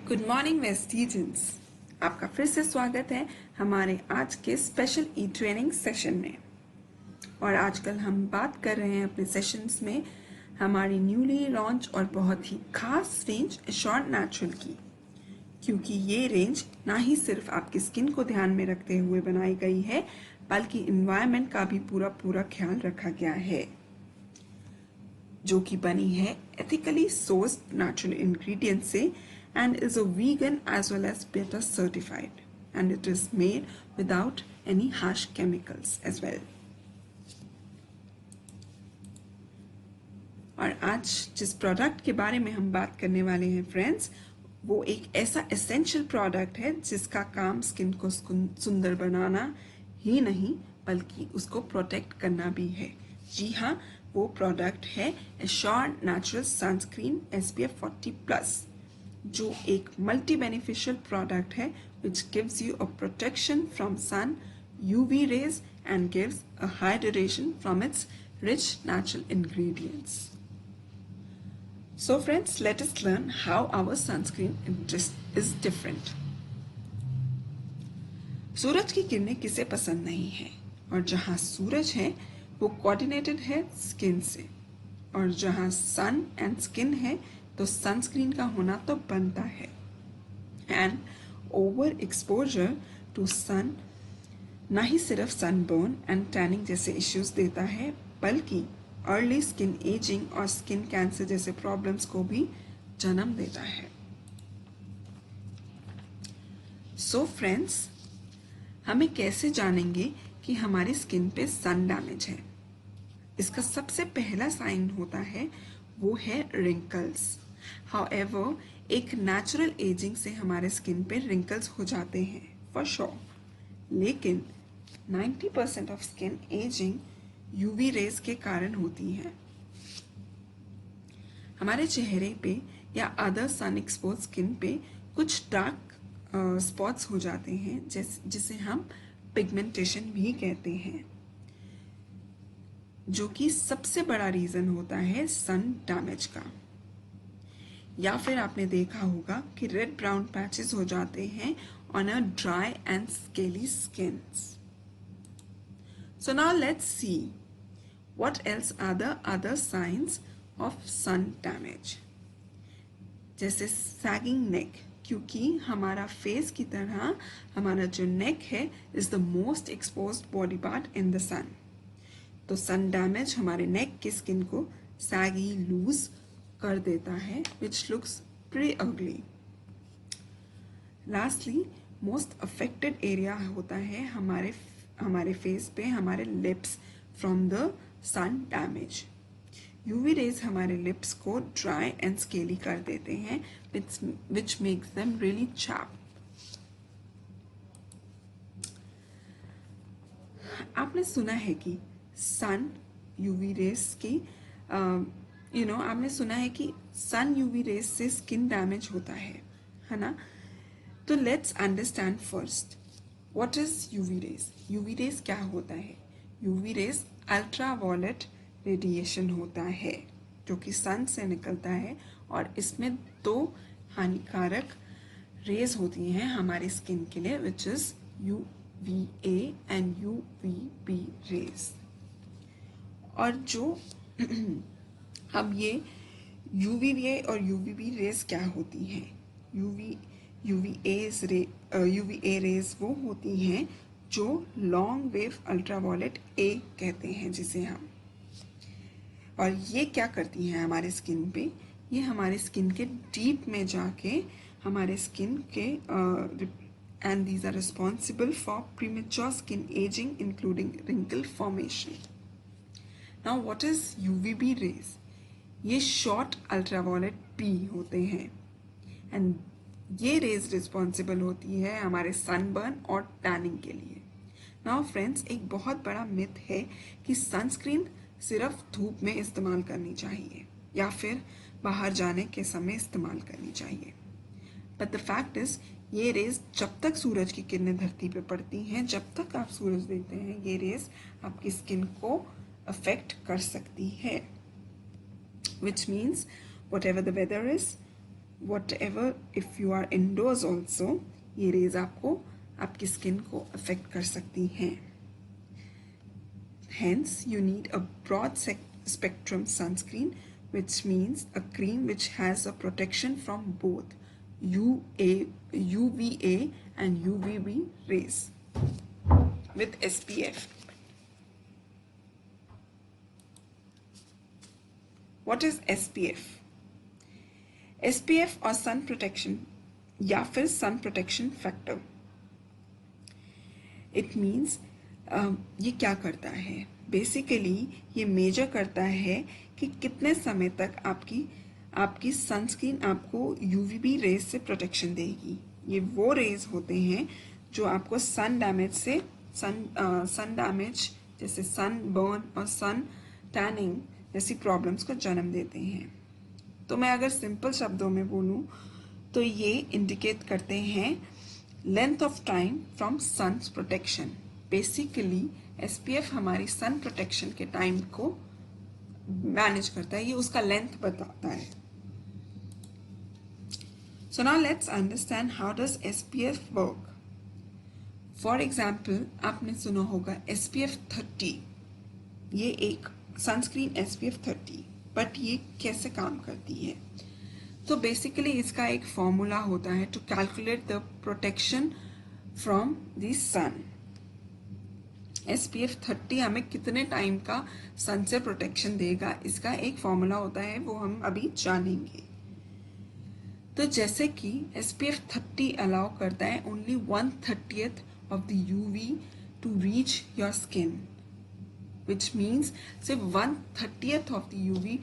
Good morning वेस्टीजेंस। आपका फिर से स्वागत है हमारे आज के स्पेशल ई ट्रेनिंग सेशन में। और आजकल हम बात कर रहे हैं अपने सेशंस में हमारी न्यूली लॉन्च और बहुत ही खास रेंज एश्योर्ड नेचुरल की, क्योंकि ये रेंज ना ही सिर्फ आपकी स्किन को ध्यान में रखते हुए बनाई गई है बल्कि इन्वायरमेंट का भी पूरा ख्याल रखा गया है, जो कि बनी है एथिकली सोर्स्ड नेचुरल इंग्रेडिएंट से and is a vegan as well as PETA certified, and it is made without any harsh chemicals as well. और आज जिस प्रोडक्ट के बारे में हम बात करने वाले हैं फ्रेंड्स, वो एक ऐसा एसेंशियल प्रोडक्ट है जिसका काम स्किन को सुंदर बनाना ही नहीं बल्कि उसको प्रोटेक्ट करना भी है। जी हाँ, वो प्रोडक्ट है एश्योर्ड नेचुरल सनस्क्रीन SPF 40+, जो एक मल्टी बेनिफिशियल प्रोडक्ट है which gives you a protection from sun UV rays and gives a high duration from its rich natural ingredients. So friends, let us learn how our sunscreen is different. सूरज की किरणें किसे पसंद नहीं है, और जहाँ सूरज है वो कोऑर्डिनेटेड है स्किन से, और जहाँ सन एंड स्किन है तो सनस्क्रीन का होना तो बनता है। एंड ओवर एक्सपोजर टू सन ना ही सिर्फ सनबर्न एंड टैनिंग जैसे इश्यूज देता है बल्कि अर्ली स्किन एजिंग और स्किन कैंसर जैसे प्रॉब्लम्स को भी जन्म देता है। सो फ्रेंड्स, हमें कैसे जानेंगे कि हमारी स्किन पे सन डैमेज है? इसका सबसे पहला साइन होता है वो है रिंकल्स। However, एक नेचुरल एजिंग से हमारे स्किन पे रिंकल्स हो जाते हैं फॉर श्योर, लेकिन 90% of skin ageing UV rays के कारण होती है। हमारे चेहरे पे या अदर सन एक्सपोज स्किन पे कुछ डार्क स्पॉट्स हो जाते हैं जिसे हम पिगमेंटेशन भी कहते हैं, जो कि सबसे बड़ा रीज़न होता है सन डैमेज का। या फिर आपने देखा होगा कि रेड ब्राउन पैचेस हो जाते हैं on a dry and scaly skin. So now let's see what else are the other signs of sun damage, जैसे सैगिंग नेक, क्योंकि हमारा फेस की तरह हमारा जो नेक है is the most exposed body part in the sun. तो sun damage हमारे नेक की स्किन को सैगी लूज कर देता है which looks pretty ugly. Lastly, most affected area होता है हमारे फेस पे हमारे lips from the sun damage. UV rays हमारे लिप्स को ड्राई एंड स्केली कर देते हैं which makes them really chapped. आपने सुना है कि सन UV रेस की आपने सुना है कि सन UV रेस से स्किन डैमेज होता है ना? तो let's understand first what is UV rays. UV rays क्या होता है? UV rays ultraviolet radiation होता है जो कि सन से निकलता है, और इसमें दो हानिकारक रेज होती हैं हमारी स्किन के लिए which is UVA and UVB rays. और जो अब ये UVA और UVB रेज क्या होती हैं? UVA रेज वो होती हैं जो लॉन्ग वेव अल्ट्रावायलेट A कहते हैं जिसे हम, और ये क्या करती हैं हमारे स्किन पे? ये हमारे स्किन के डीप में जाके हमारे स्किन के and these are responsible for premature skin ageing including wrinkle formation. Now what is UVB rays? ये शॉर्ट अल्ट्रावायलेट B होते हैं, एंड ये रेज रिस्पॉन्सिबल होती है हमारे सनबर्न और टैनिंग के लिए। नाउ फ्रेंड्स, एक बहुत बड़ा मिथ है कि सनस्क्रीन सिर्फ धूप में इस्तेमाल करनी चाहिए या फिर बाहर जाने के समय इस्तेमाल करनी चाहिए, बट द फैक्ट इज ये रेज जब तक सूरज की किरणें धरती पे पड़ती हैं, जब तक आप सूरज देखते हैं, ये रेज आपकी स्किन को अफेक्ट कर सकती है, which means whatever the weather is, whatever if you are indoors also, ये रेज आपको आपकी स्किन को अफेक्ट कर सकती हैं. Hence, you need a broad spectrum sunscreen, which means a cream which has a protection from both UVA and UVB rays with SPF. What is SPF? SPF और सन protection या फिर sun protection factor. It means ये क्या करता है? Basically ये major करता है कि कितने समय तक आपकी सनस्क्रीन आपको यूवीबी रेज से प्रोटेक्शन देगी. ये वो रेज होते हैं जो आपको सन डैमेज जैसे सन बर्न और सन टैनिंग जैसी प्रॉब्लम्स को जन्म देते हैं. तो मैं अगर सिंपल शब्दों में बोलूँ तो ये इंडिकेट करते हैं length of time from suns protection. Basically SPF हमारी सन प्रोटेक्शन के टाइम को मैनेज करता है, ये उसका लेंथ बताता है. So now let's understand how does SPF work. For example आपने सुना होगा SPF 30, ये एक सनस्क्रीन SPF 30, बट ये कैसे काम करती है? तो बेसिकली इसका एक फॉर्मूला होता है to calculate the protection from the sun. SPF 30 हमें कितने टाइम का सन से प्रोटेक्शन देगा, इसका एक फॉर्मूला होता है, वो हम अभी जानेंगे. तो जैसे कि SPF 30 अलाउ करता है only 1/30th of the UV to reach your skin, which means सिर्फ 1/30th of the UV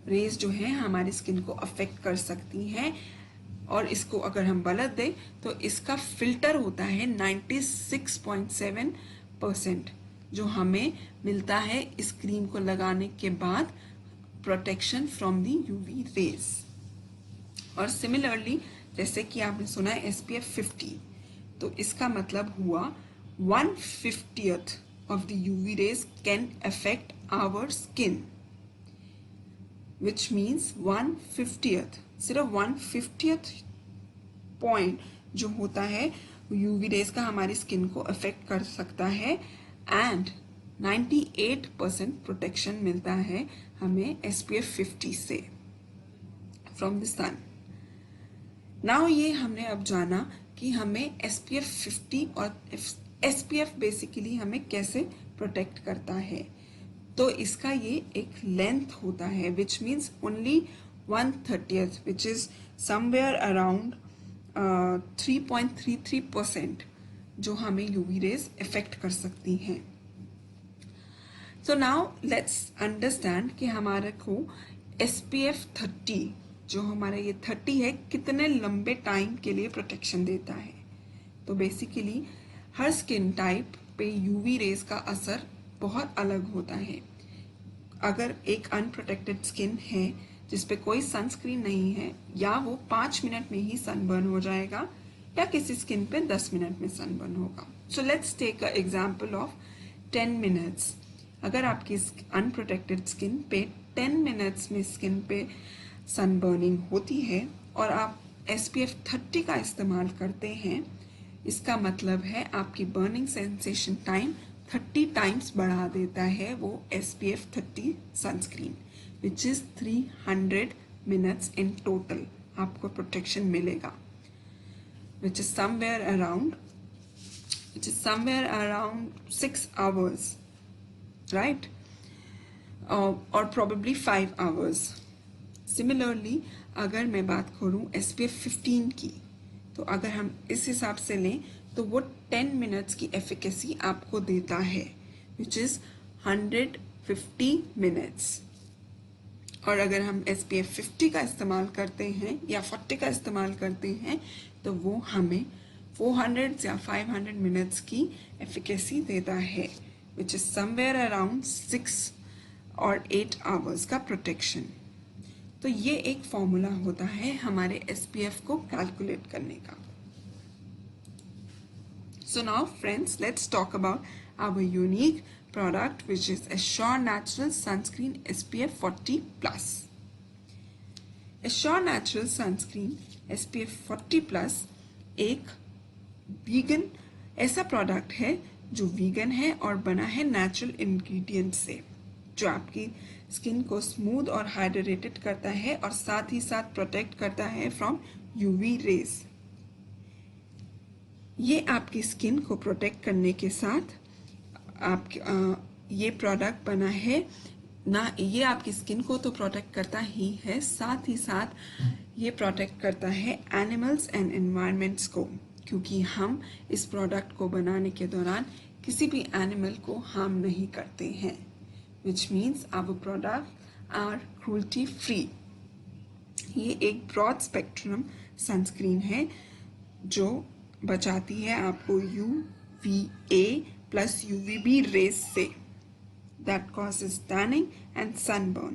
raise जो है हमारी स्किन को अफेक्ट कर सकती हैं. और इसको अगर हम गलत दें तो इसका फिल्टर होता है 96.7% जो हमें मिलता है इस क्रीम को लगाने के बाद protection from the UV rays. और सिमिलरली जैसे कि आपने सुना है SPF 50, तो इसका मतलब हुआ 1/50th of the UV rays can affect our skin, which means 1/50th, सिर्फ 1/50th पॉइंट जो होता है UV रेज का हमारी स्किन को अफेक्ट कर सकता है. एंड 98% प्रोटेक्शन मिलता है हमें SPF 50 से फ्रॉम द सन. नाउ ये हमने अब जाना कि हमें SPF 50 और SPF बेसिकली हमें कैसे प्रोटेक्ट करता है. तो इसका ये एक लेंथ होता है which means only 1/30th, which is somewhere around 3.33% जो हमें UV रेज इफेक्ट कर सकती हैं. सो नाउ लेट्स अंडरस्टैंड कि हमारे को SPF 30 जो हमारा ये 30 है कितने लंबे टाइम के लिए प्रोटेक्शन देता है. तो बेसिकली हर स्किन टाइप पे UV रेज का असर बहुत अलग होता है. अगर एक अनप्रोटेक्टेड स्किन है जिस पे कोई सनस्क्रीन नहीं है, या वो 5 मिनट में ही सनबर्न हो जाएगा, या किसी स्किन पे 10 मिनट में सनबर्न होगा. So let's take a example of 10 minutes. अगर आपकी अनप्रोटेक्टेड स्किन पे 10 मिनट्स में स्किन पे सनबर्निंग होती है और आप SPF 30 का इस्तेमाल करते हैं, इसका मतलब है आपकी बर्निंग सेंसेशन टाइम 30 टाइम्स बढ़ा देता है वो SPF 30 sunscreen, which is 300 minutes in total आपको प्रोटेक्शन मिलेगा, which is somewhere around 6 hours, right, और प्रोबेबली 5 hours. सिमिलरली अगर मैं बात करूं SPF 15 की, तो अगर हम इस हिसाब से लें तो वो 10 मिनट्स की एफिकेसी आपको देता है, विच इज़ 150 मिनट्स. और अगर हम SPF 50 का इस्तेमाल करते हैं या 40 का इस्तेमाल करते हैं तो वो हमें 400 या 500 मिनट्स की एफिकेसी देता है, विच इज़ समवेयर अराउंड 6 और 8 आवर्स का प्रोटेक्शन. तो ये एक फॉर्मूला होता है हमारे SPF को कैलकुलेट करने का. So now friends, let's talk about our unique product, which is Assure Natural Sunscreen SPF 40+. Assure natural sunscreen SPF 40+ एक वीगन ऐसा प्रोडक्ट है जो वीगन है और बना है नेचुरल इंग्रेडिएंट से, जो आपकी स्किन को स्मूथ और हाइड्रेटेड करता है और साथ ही साथ प्रोटेक्ट करता है फ्रॉम यूवी रेज। ये आपकी स्किन को प्रोटेक्ट करने के साथ ये प्रोडक्ट बना है ना, ये आपकी स्किन को तो प्रोटेक्ट करता ही है, साथ ही साथ ये प्रोटेक्ट करता है एनिमल्स एंड एनवायरनमेंट्स को, क्योंकि हम इस प्रोडक्ट को बनाने के दौरान किसी भी एनिमल को हार्म नहीं करते हैं, which means our product are cruelty free. ये एक ब्रॉड स्पेक्ट्रम सनस्क्रीन है जो बचाती है आपको UVA plus UVB rays से that causes tanning and sunburn.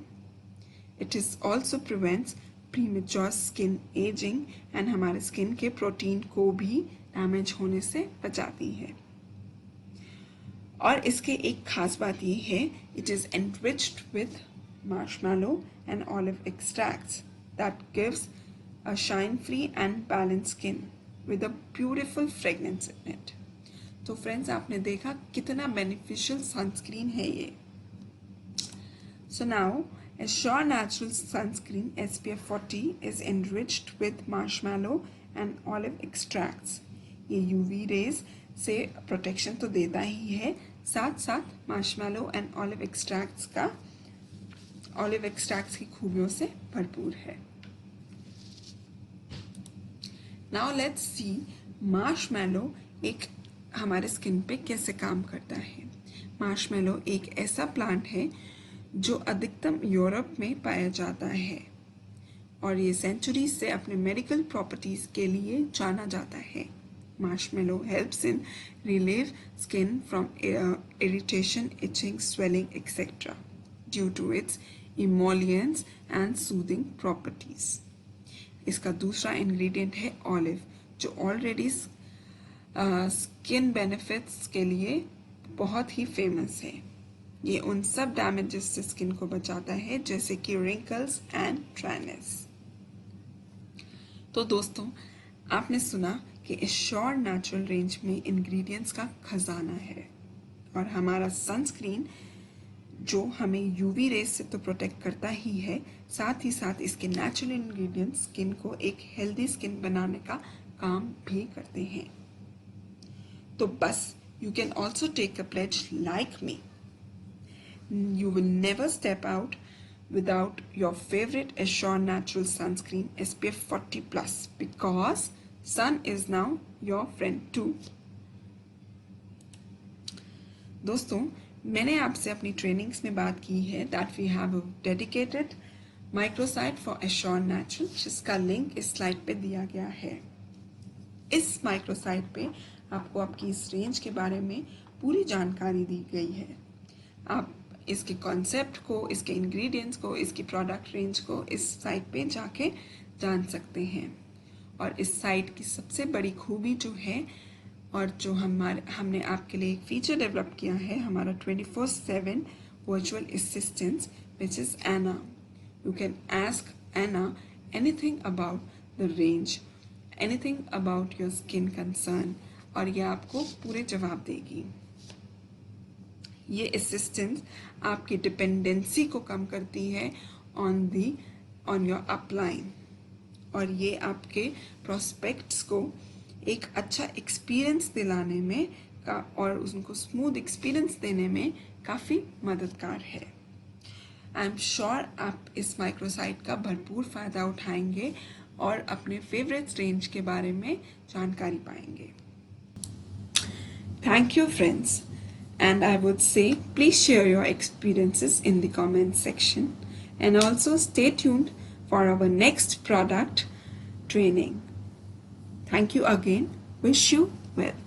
It is also prevents premature skin aging and हमारे स्किन के प्रोटीन को भी डैमेज होने से बचाती है। और इसके एक खास बात ये है, it is enriched with marshmallow and olive extracts that gives a shine-free and balanced skin with a beautiful fragrance in it. तो फ्रेंड्स, आपने देखा कितना बेनिफिशियल सनस्क्रीन है ये। So now, Assure Natural Sunscreen SPF 40 is enriched with marshmallow and olive extracts. ये UV rays से protection तो देता ही है, साथ साथ मार्शमैलो एंड ऑलिव एक्सट्रैक्ट्स की खूबियों से भरपूर है। नाउ लेट्स सी मार्शमैलो एक हमारे स्किन पे कैसे काम करता है। मार्शमैलो एक ऐसा प्लांट है जो अधिकतम यूरोप में पाया जाता है और ये सेंचुरी से अपने मेडिकल प्रॉपर्टीज के लिए जाना जाता है। Marshmallow helps in relieve skin from irritation, itching, swelling etcetera due to its emollients and soothing properties. इसका दूसरा इंग्रेडिएंट है ऑलिव, जो ऑलरेडी स्किन बेनिफिट्स के लिए बहुत ही फेमस है। ये उन सब डैमेजेस से स्किन को बचाता है जैसे कि रिंकल्स एंड ड्राइनेस। तो दोस्तों, आपने सुना कि एश्योर नेचुरल रेंज में इंग्रेडिएंट्स का खजाना है और हमारा सनस्क्रीन जो हमें यूवी रेज से तो प्रोटेक्ट करता ही है, साथ ही साथ इसके नेचुरल इंग्रेडिएंट्स स्किन को एक हेल्दी स्किन बनाने का काम भी करते हैं। तो बस, you can also take a pledge like me. You will never step out without your favorite Assure Natural Sunscreen SPF 40+ because sun is now your friend too. दोस्तों, मैंने आपसे अपनी ट्रेनिंग्स में बात की है that we have a dedicated microsite for Assure Natural, जिसका link इस स्लाइड पे दिया गया है। इस माइक्रोसाइट पे आपको आपकी इस रेंज के बारे में पूरी जानकारी दी गई है। आप इसके कॉन्सेप्ट को, इसके इंग्रेडिएंट्स को, इसकी प्रोडक्ट रेंज को इस साइट पे जाके जान सकते हैं। और इस साइट की सबसे बड़ी खूबी जो है और जो हमने आपके लिए एक फीचर डेवलप किया है, हमारा 24/7 virtual assistance which is Anna. You can ask Anna anything about the range, anything about your skin concern, और यह आपको पूरे जवाब देगी। ये असिस्टेंस आपकी डिपेंडेंसी को कम करती है ऑन योर अपलाइन, और ये आपके प्रोस्पेक्ट्स को एक अच्छा एक्सपीरियंस दिलाने में और उनको स्मूथ एक्सपीरियंस देने में काफ़ी मददगार है। आई एम श्योर आप इस माइक्रोसाइट का भरपूर फ़ायदा उठाएंगे और अपने फेवरेट रेंज के बारे में जानकारी पाएंगे। Thank you, friends, and I would say please share your experiences in the comment section and also stay tuned for our next product training. Thank you again. Wish you well.